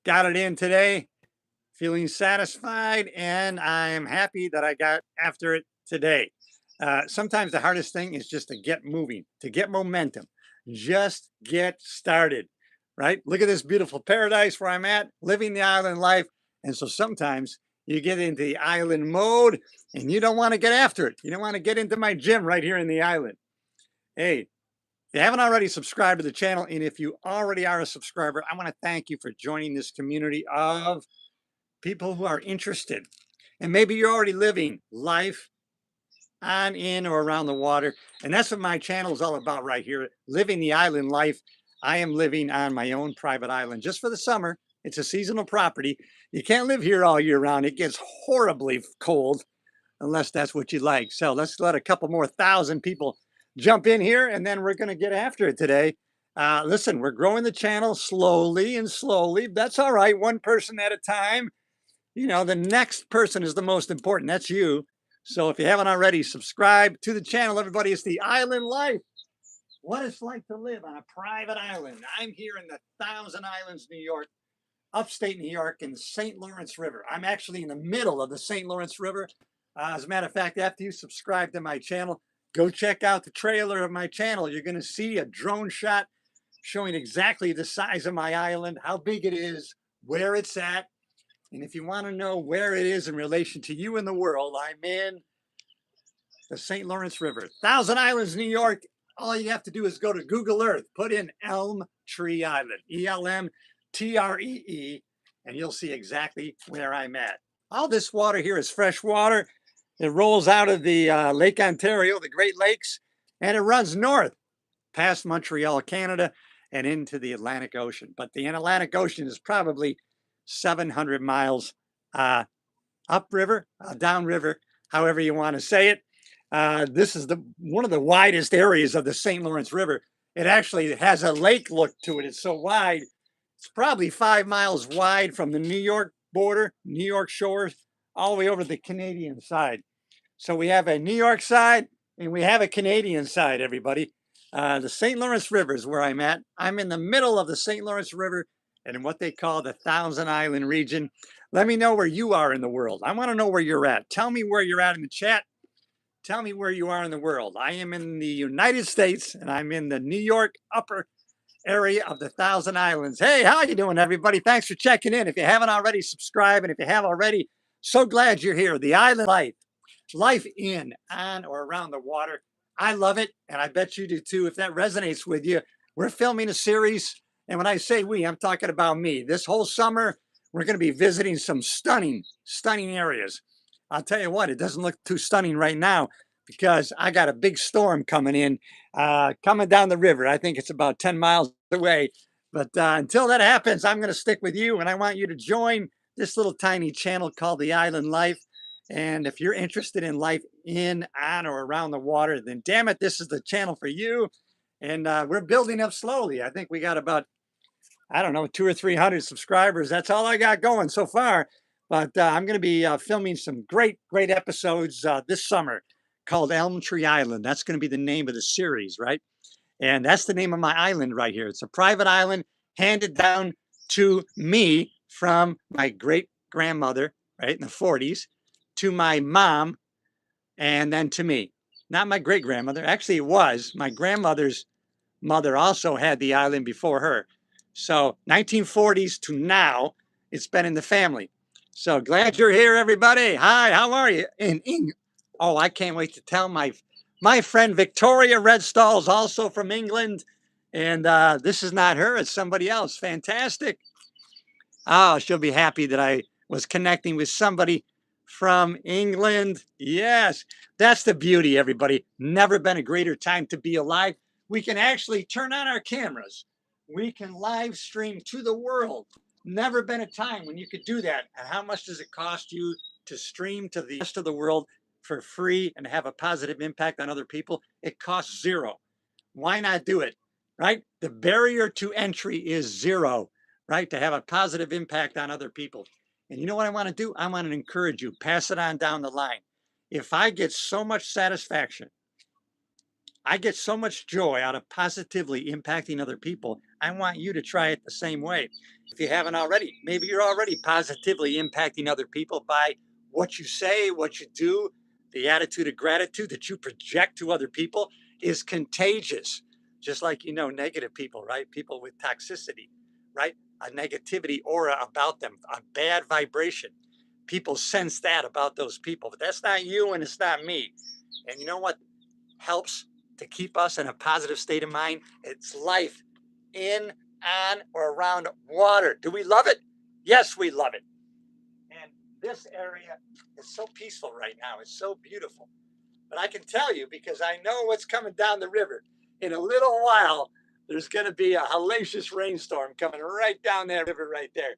Got it in today, feeling satisfied, and I'm happy that I got after it today. Sometimes the hardest thing is just to get moving, to get momentum, just get started, right? Look at this beautiful paradise where I'm at, living the island life. And so sometimes you get into the island mode and you don't want to get after it. You don't want to get into my gym right here in the island. Hey, if you haven't already subscribed to the channel, and if you already are a subscriber, I want to thank you for joining this community of people who are interested. And maybe you're already living life on, in, or around the water. And that's what my channel is all about right here, living the island life. I am living on my own private island just for the summer. It's a seasonal property. You can't live here all year round. It gets horribly cold unless that's what you like. So let's let a couple more thousand people jump in here, and then we're going to get after it today. Listen, we're growing the channel slowly and slowly. That's all right, one person at a time. You know, the next person is the most important. That's you. So if you haven't already, subscribe to the channel, everybody. It's the island life. What it's like to live on a private island. I'm here in the Thousand Islands, New York, upstate New York, in the St. Lawrence River. I'm actually in the middle of the St. Lawrence River. As a matter of fact, after you subscribe to my channel, go check out the trailer of my channel. You're going to see a drone shot showing exactly the size of my island, how big it is, where it's at. And if you want to know where it is in relation to you in the world, I'm in the St. Lawrence River, Thousand Islands, New York. All you have to do is go to Google Earth, put in Elm Tree Island, ELMTREE, and you'll see exactly where I'm at. All this water here is fresh water. It rolls out of the Lake Ontario, the Great Lakes, and it runs north past Montreal, Canada, and into the Atlantic Ocean. But the Atlantic Ocean is probably 700 miles upriver, downriver, however you want to say it. This is one of the widest areas of the St. Lawrence River. It actually has a lake look to it. It's so wide. It's probably 5 miles wide from the New York border, New York shores, all the way over to the Canadian side. So we have a New York side and we have a Canadian side, everybody. The St. Lawrence River is where I'm at. I'm in the middle of the St. Lawrence River and in what they call the Thousand Island region. Let me know where you are in the world. I want to know where you're at. Tell me where you're at in the chat. Tell me where you are in the world. I am in the United States and I'm in the New York upper area of the Thousand Islands. Hey, how you doing, everybody? Thanks for checking in. If you haven't already, subscribe. And if you have already, so glad you're here. The island life, life in, on, or around the water. I love it, and I bet you do too. If that resonates with you, we're filming a series. And when I say we, I'm talking about me. This whole summer, we're going to be visiting some stunning, stunning areas. I'll tell you what, it doesn't look too stunning right now because I got a big storm coming in, coming down the river. I think it's about 10 miles away. But until that happens, I'm going to stick with you, and I want you to join this little tiny channel called The Island Life. And if you're interested in life in, on, or around the water, then damn it, this is the channel for you. And we're building up slowly. I think we got about, I don't know, 200 or 300 subscribers. That's all I got going so far. But I'm going to be filming some great, great episodes this summer called Elm Tree Island. That's going to be the name of the series, right? And that's the name of my island right here. It's a private island handed down to me from my great grandmother, right, in the 40s, to my mom, and then to me. Not my great grandmother. Actually, it was my grandmother's mother also had the island before her. So 1940s to now, it's been in the family. So glad you're here, everybody. Hi, how are you? Oh, I can't wait to tell my friend Victoria Redstall is also from England. And this is not her, it's somebody else. Fantastic. Oh, she'll be happy that I was connecting with somebody from England. Yes, that's the beauty, everybody. Never been a greater time to be alive. We can actually turn on our cameras. We can live stream to the world. Never been a time when you could do that. And how much does it cost you to stream to the rest of the world for free and have a positive impact on other people? It costs zero. Why not do it, right? The barrier to entry is zero, right? To have a positive impact on other people. And you know what I want to do? I want to encourage you, pass it on down the line. If I get so much satisfaction I get so much joy out of positively impacting other people. I want you to try it the same way. If you haven't already, maybe you're already positively impacting other people by what you say, what you do. The attitude of gratitude that you project to other people is contagious. Just like, negative people, right? People with toxicity, right? A negativity aura about them, a bad vibration. People sense that about those people, but that's not you and it's not me. And you know what helps to keep us in a positive state of mind? It's life in, on, or around water. Do we love it? Yes, we love it. And this area is so peaceful right now. It's so beautiful. But I can tell you, because I know what's coming down the river. In a little while, there's going to be a hellacious rainstorm coming right down that river right there,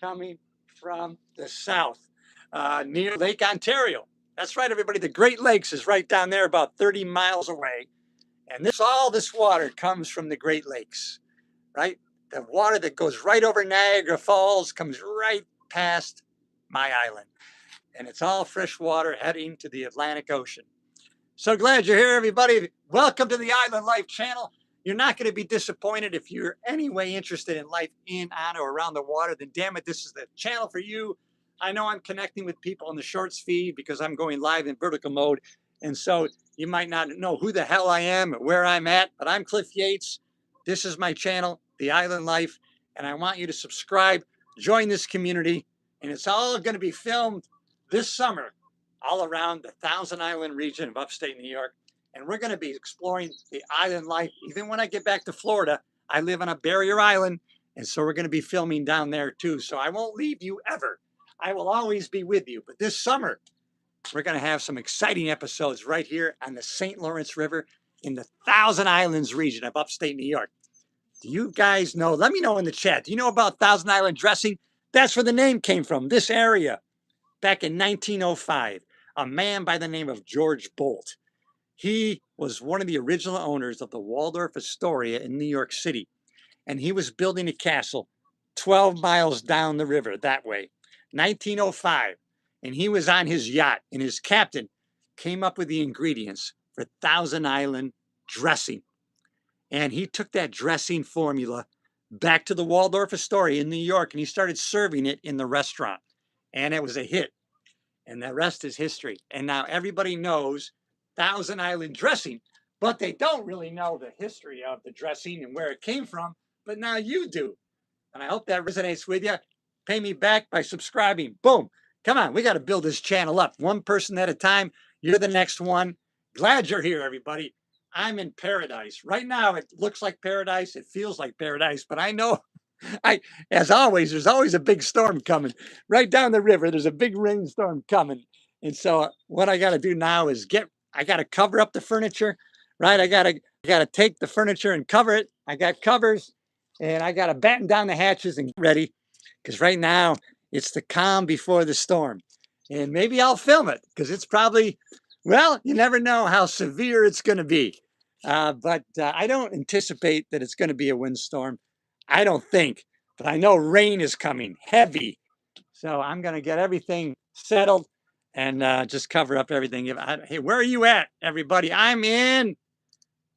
coming from the south, near Lake Ontario. That's right, everybody. The Great Lakes is right down there, about 30 miles away. And all this water comes from the Great Lakes, right? The water that goes right over Niagara Falls comes right past my island. And it's all fresh water heading to the Atlantic Ocean. So glad you're here, everybody. Welcome to the Island Life channel. You're not going to be disappointed. If you're any way interested in life in, on, or around the water, then damn it, this is the channel for you. I know I'm connecting with people in the shorts feed because I'm going live in vertical mode. And so you might not know who the hell I am or where I'm at, but I'm Cliff Yates. This is my channel, The Island Life, and I want you to subscribe, join this community, and it's all going to be filmed this summer all around the Thousand Island region of upstate New York. And we're going to be exploring the island life. Even when I get back to Florida, I live on a barrier island. And so we're going to be filming down there too. So I won't leave you ever. I will always be with you. But this summer, we're going to have some exciting episodes right here on the St. Lawrence River in the Thousand Islands region of upstate New York. Do you guys know? Let me know in the chat. Do you know about Thousand Island dressing? That's where the name came from, this area. Back in 1905, a man by the name of George Bolt. He was one of the original owners of the Waldorf Astoria in New York City. And he was building a castle 12 miles down the river that way, 1905. And he was on his yacht, and his captain came up with the ingredients for Thousand Island dressing. And he took that dressing formula back to the Waldorf Astoria in New York, and he started serving it in the restaurant. And it was a hit. And the rest is history. And now everybody knows Thousand Island dressing, but they don't really know the history of the dressing and where it came from. But now you do. And I hope that resonates with you. Pay me back by subscribing. Boom. Come on. We got to build this channel up one person at a time. You're the next one. Glad you're here, everybody. I'm in paradise. Right now, it looks like paradise. It feels like paradise. But I know as always, there's always a big storm coming. Right down the river, there's a big rainstorm coming. And so what I got to do now is I got to cover up the furniture, right? I got to take the furniture and cover it. I got covers, and I got to batten down the hatches and get ready, because right now it's the calm before the storm. And maybe I'll film it, because it's probably, well, you never know how severe it's going to be. But I don't anticipate that it's going to be a windstorm. I don't think, but I know rain is coming, heavy. So I'm going to get everything settled and just cover up everything. Hey, where are you at, everybody? I'm in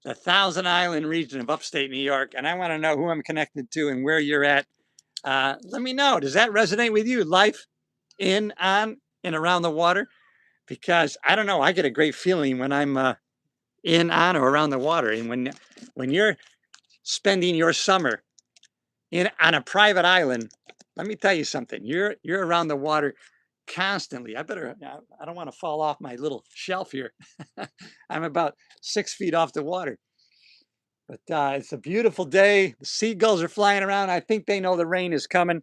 the Thousand Island region of upstate New York, and I want to know who I'm connected to and where you're at. Let me know. Does that resonate with you? Life in, on, and around the water? Because I don't know, I get a great feeling when I'm in, on, or around the water. And when you're spending your summer on a private island, let me tell you something. You're around the water constantly. I don't want to fall off my little shelf here. I'm about 6 feet off the water. But it's a beautiful day. The seagulls are flying around. I think they know the rain is coming.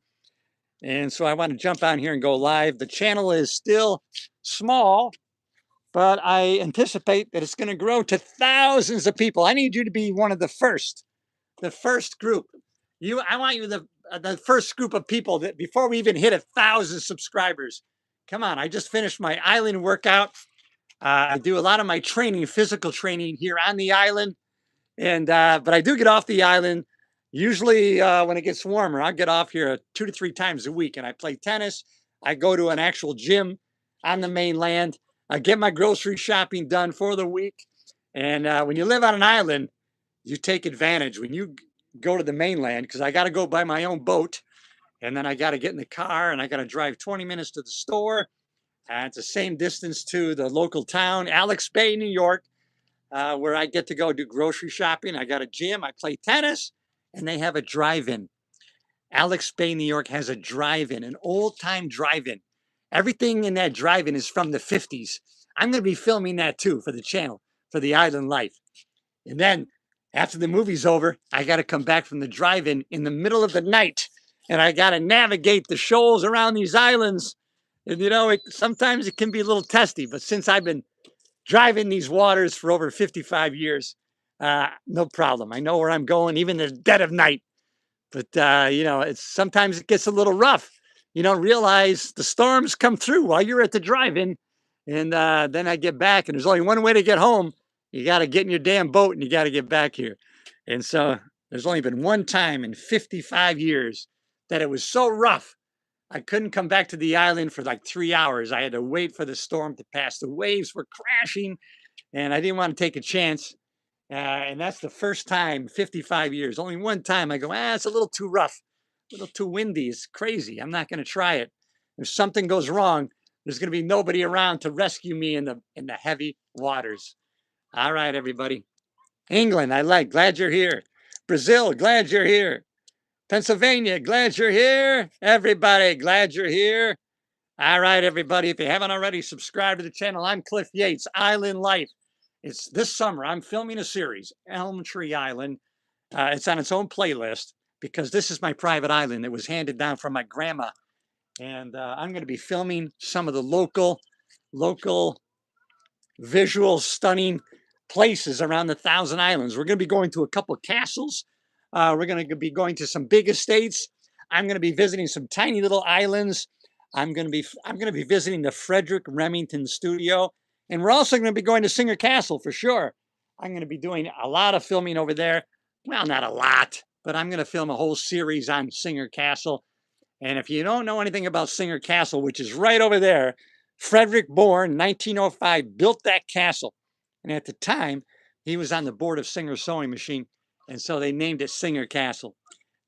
And so I want to jump on here and go live. The channel is still small, but I anticipate that it's going to grow to thousands of people. I need you to be one of the first group. I want you the first group of people that before we even hit 1,000 subscribers. Come on, I just finished my island workout. I do a lot of my training, physical training here on the island. And but I do get off the island usually when it gets warmer. I'll get off here 2 to 3 times a week, and I play tennis. I go to an actual gym on the mainland. I get my grocery shopping done for the week. And when you live on an island, you take advantage. When you go to the mainland, because I got to go by my own boat, and then I got to get in the car and I got to drive 20 minutes to the store. It's the same distance to the local town, Alex Bay, New York, where I get to go do grocery shopping. I got a gym, I play tennis, and they have a drive-in. Alex Bay, New York has a drive-in, an old-time drive-in. Everything in that drive-in is from the 50s. I'm going to be filming that too for the channel, for the Island Life. And then after the movie's over, I got to come back from the drive-in in the middle of the night, and I got to navigate the shoals around these islands. And you know, sometimes it can be a little testy, but since I've been driving these waters for over 55 years, no problem. I know where I'm going, even in the dead of night. But you know, sometimes it gets a little rough. You don't realize the storms come through while you're at the drive-in, and then I get back, and there's only one way to get home. You got to get in your damn boat, and you got to get back here. And so there's only been one time in 55 years that it was so rough I couldn't come back to the island for like 3 hours. I had to wait for the storm to pass. The waves were crashing, and I didn't want to take a chance. And that's the first time, 55 years. Only one time I go, it's a little too rough, a little too windy. It's crazy. I'm not going to try it. If something goes wrong, there's going to be nobody around to rescue me in the heavy waters. All right, everybody. England, I like. Glad you're here. Brazil, glad you're here. Pennsylvania, glad you're here. Everybody, glad you're here. All right, everybody. If you haven't already, subscribe to the channel. I'm Cliff Yates, Island Life. It's this summer. I'm filming a series, Elm Tree Island. It's on its own playlist because this is my private island that was handed down from my grandma. And I'm going to be filming some of the local visual, stunning places around the Thousand Islands. We're going to be going to a couple of castles. We're going to be going to some big estates. I'm going to be visiting some tiny little islands. I'm going to be visiting the Frederick Remington studio, and we're also going to be going to Singer Castle for sure. I'm going to be doing a lot of filming over there. Well, not a lot, but I'm going to film a whole series on Singer Castle. And if you don't know anything about Singer Castle, which is right over there, Frederick Bourne, 1905, built that castle. And at the time, he was on the board of Singer Sewing Machine, and so they named it Singer Castle.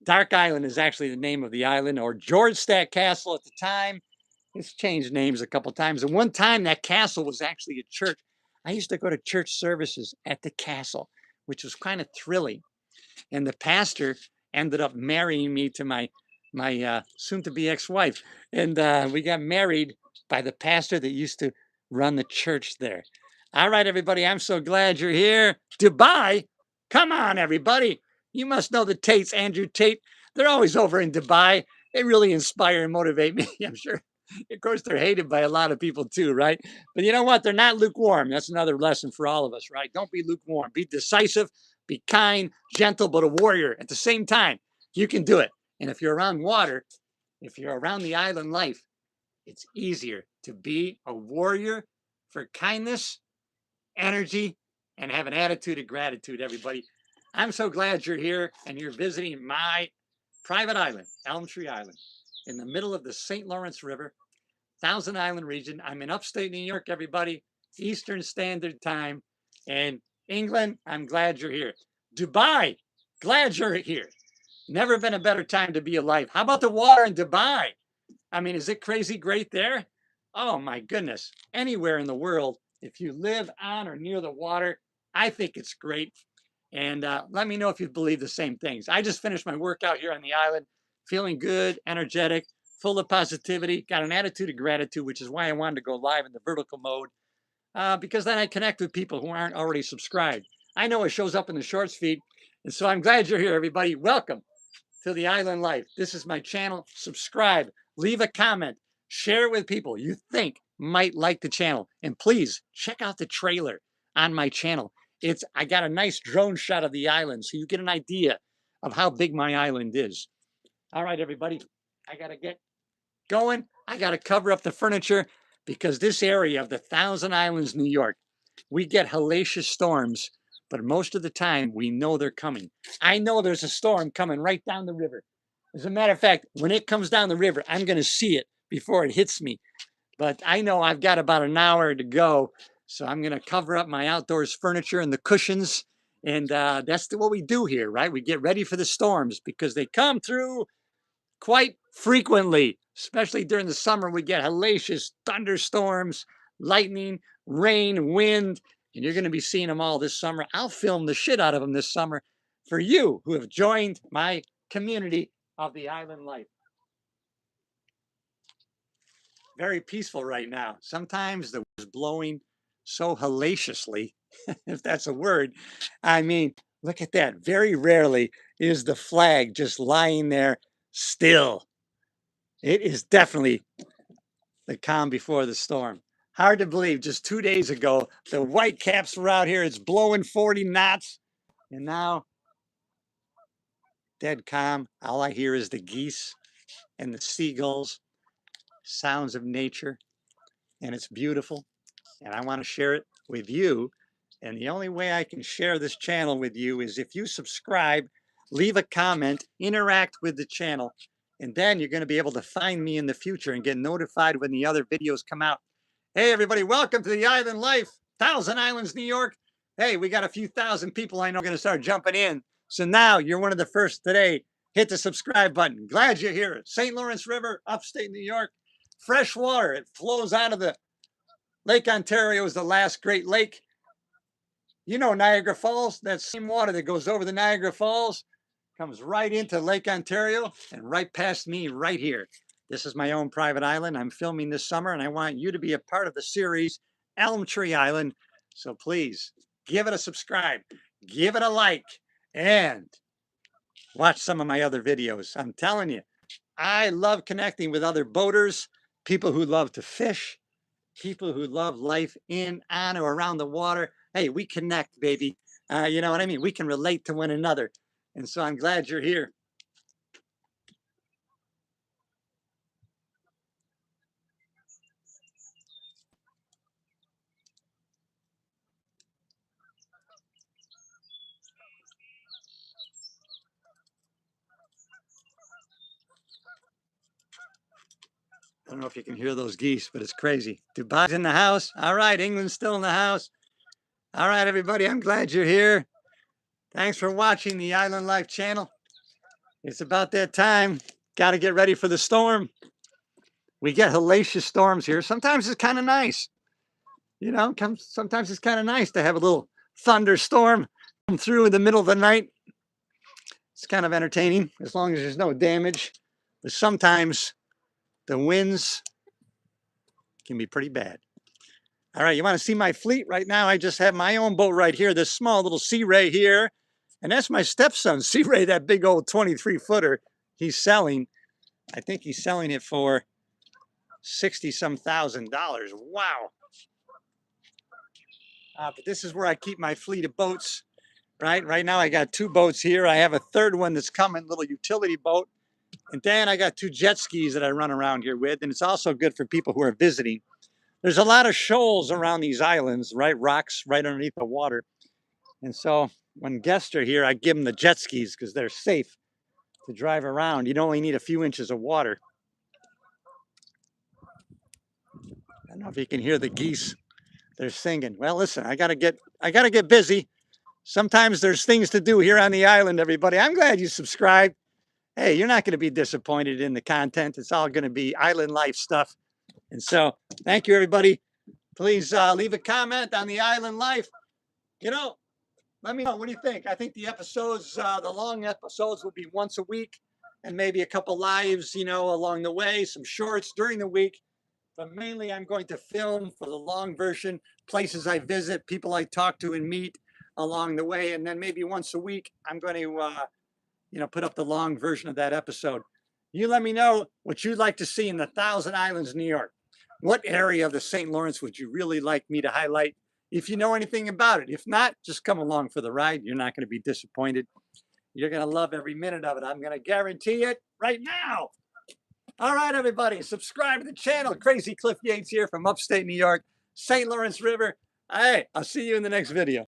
Dark Island is actually the name of the island, or Georgestad Castle at the time. It's changed names a couple times. And one time that castle was actually a church. I used to go to church services at the castle, which was kind of thrilling. And the pastor ended up marrying me to my soon-to-be ex-wife. And we got married by the pastor that used to run the church there. All right, everybody, I'm so glad you're here. Dubai, come on, everybody. You must know the Tates, Andrew Tate. They're always over in Dubai. They really inspire and motivate me, I'm sure. Of course, they're hated by a lot of people too, right? But you know what? They're not lukewarm. That's another lesson for all of us, right? Don't be lukewarm. Be decisive, be kind, gentle, but a warrior at the same time. You can do it. And if you're around water, if you're around the island life, it's easier to be a warrior for kindness, energy, and have an attitude of gratitude, everybody. I'm so glad you're here and you're visiting my private island, Elm Tree Island, in the middle of the St. Lawrence River, Thousand Island region. I'm in upstate New York, everybody, Eastern Standard Time. And England, I'm glad you're here. Dubai, glad you're here. Never been a better time to be alive. How about the water in Dubai? I mean, is it crazy great there? Oh my goodness. Anywhere in the world, if you live on or near the water, I think it's great. And let me know if you believe the same things. I just finished my workout here on the island, feeling good, energetic, full of positivity, got an attitude of gratitude, which is why I wanted to go live in the vertical mode, because then I connect with people who aren't already subscribed. I know it shows up in the shorts feed. And so I'm glad you're here, everybody. Welcome to the Island Life. This is my channel. Subscribe, leave a comment, share it with people you think might like the channel. And please check out the trailer on my channel. I got a nice drone shot of the island so you get an idea of how big my island is. All right, everybody, I got to get going. I got to cover up the furniture because this area of the Thousand Islands, New York, we get hellacious storms, but most of the time we know they're coming. I know there's a storm coming right down the river. As a matter of fact, when it comes down the river, I'm going to see it before it hits me. But I know I've got about an hour to go. So I'm going to cover up my outdoors furniture and the cushions. And that's what we do here, right? We get ready for the storms because they come through quite frequently, especially during the summer. We get hellacious thunderstorms, lightning, rain, wind, and you're going to be seeing them all this summer. I'll film the shit out of them this summer for you who have joined my community of the island life. Very peaceful right now. Sometimes the wind is blowing so hellaciously, if that's a word. I mean, look at that. Very rarely is the flag just lying there still. It is definitely the calm before the storm. Hard to believe, just 2 days ago, the white caps were out here. It's blowing 40 knots. And now, dead calm. All I hear is the geese and the seagulls, sounds of nature. And it's beautiful. And I want to share it with you. And the only way I can share this channel with you is if you subscribe, leave a comment, interact with the channel, and then you're going to be able to find me in the future and get notified when the other videos come out. Hey, everybody, welcome to the Island Life, Thousand Islands, New York. Hey, we got a few thousand people I know going to start jumping in. So now you're one of the first today. Hit the subscribe button. Glad you're here. St. Lawrence River, upstate New York. Fresh water. It flows out of the Lake Ontario is the last great lake. You know Niagara Falls, that same water that goes over the Niagara Falls comes right into Lake Ontario and right past me right here. This is my own private island. I'm filming this summer and I want you to be a part of the series Elm Tree Island. So please give it a subscribe, give it a like, and watch some of my other videos. I'm telling you, I love connecting with other boaters, people who love to fish, people who love life in, on, or around the water. Hey, we connect, baby. You know what I mean? We can relate to one another. And so I'm glad you're here. I don't know if you can hear those geese, but it's crazy. Dubai's in the house. All right, England's still in the house. All right, everybody, I'm glad you're here. Thanks for watching the Island Life channel. It's about that time. Got to get ready for the storm. We get hellacious storms here. Sometimes it's kind of nice. You know, sometimes it's kind of nice to have a little thunderstorm come through in the middle of the night. It's kind of entertaining as long as there's no damage. But sometimes the winds can be pretty bad. All right, you want to see my fleet right now? I just have my own boat right here, this small little Sea Ray here. And that's my stepson, Sea Ray, that big old 23-footer he's selling. I think he's selling it for $60-some thousand. Wow. But this is where I keep my fleet of boats, right? Right now I got 2 boats here. I have a third one that's coming, little utility boat. And then I got 2 jet skis that I run around here with. And it's also good for people who are visiting. There's a lot of shoals around these islands, right? Rocks right underneath the water. And so when guests are here, I give them the jet skis because they're safe to drive around. You only need a few inches of water. I don't know if you can hear the geese. They're singing. Well, listen, I gotta get busy. Sometimes there's things to do here on the island, everybody. I'm glad you subscribed. Hey, you're not going to be disappointed in the content. It's all going to be island life stuff. And so thank you, everybody. Please leave a comment on the island life. You know, let me know. What do you think? I think the episodes, the long episodes will be once a week and maybe a couple lives, you know, along the way, some shorts during the week. But mainly I'm going to film for the long version, places I visit, people I talk to and meet along the way. And then maybe once a week, I'm going to, you know, put up the long version of that episode. You let me know what you'd like to see in the Thousand Islands, New York. What area of the St. Lawrence would you really like me to highlight? If you know anything about it. If not, just come along for the ride. You're not going to be disappointed. You're going to love every minute of it. I'm going to guarantee it right now. All right, everybody, subscribe to the channel. Crazy Cliff Yates here from upstate New York, St. Lawrence River. Hey, I'll see you in the next video.